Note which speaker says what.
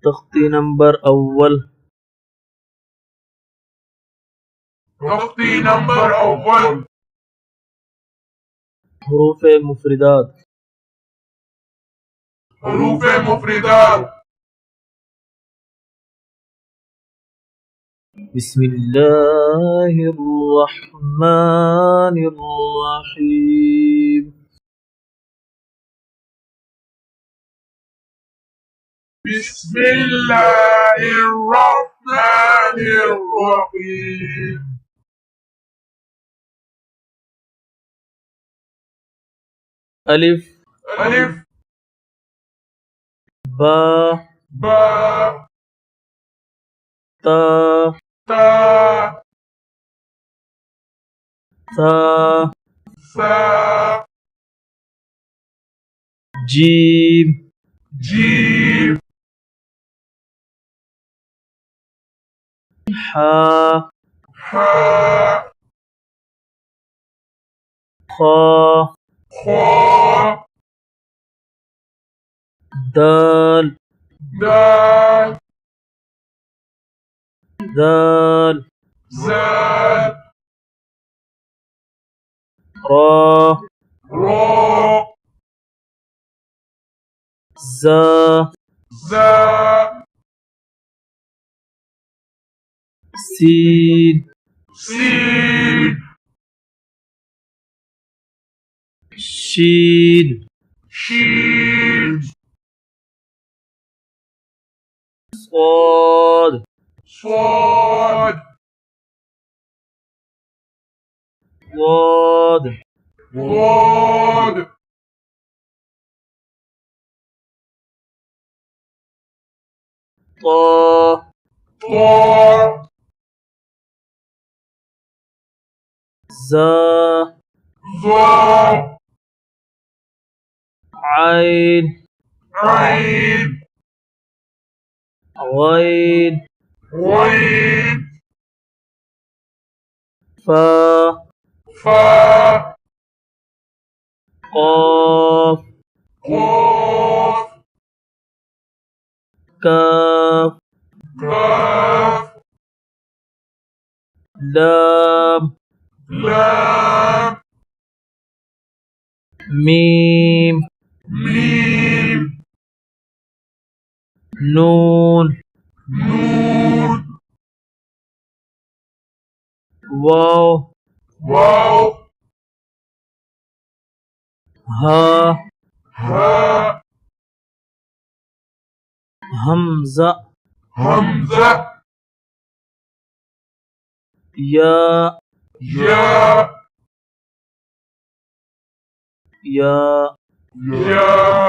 Speaker 1: तख्ती नंबर अव्वल।
Speaker 2: तख्ती नंबर अव्वल।
Speaker 1: हरूफ मुफरिदात।
Speaker 2: हरूफ मुफरिदात।
Speaker 1: बिस्मिल्लाहिर्रहमानिर्रहीम।
Speaker 2: बिस्मिल्लाहिर्रहमानिर्रहीम।
Speaker 1: अलिफ
Speaker 2: अलिफ
Speaker 1: बा
Speaker 2: बा
Speaker 1: ता
Speaker 2: ता
Speaker 1: सा
Speaker 2: सा
Speaker 1: जीम
Speaker 2: जीम
Speaker 1: हा
Speaker 2: हा
Speaker 1: खा
Speaker 2: खा
Speaker 1: दाल
Speaker 2: दाल
Speaker 1: दाल
Speaker 2: zaal
Speaker 1: रा
Speaker 2: ra
Speaker 1: जा
Speaker 2: za
Speaker 1: सीन
Speaker 2: siin
Speaker 1: शीन
Speaker 2: sheen
Speaker 1: صاد
Speaker 2: صاد
Speaker 1: ضاد
Speaker 2: ضاد
Speaker 1: طا
Speaker 2: طا
Speaker 1: زا
Speaker 2: ظا
Speaker 1: عين
Speaker 2: عين
Speaker 1: غين
Speaker 2: غين
Speaker 1: فا
Speaker 2: فا
Speaker 1: قاف
Speaker 2: قاف
Speaker 1: كاف
Speaker 2: كاف
Speaker 1: لام
Speaker 2: لام
Speaker 1: ميم
Speaker 2: ميم
Speaker 1: نون
Speaker 2: نون
Speaker 1: واو
Speaker 2: واو
Speaker 1: ها
Speaker 2: ها
Speaker 1: همزة
Speaker 2: همزة
Speaker 1: يا
Speaker 2: يا
Speaker 1: يا
Speaker 2: يا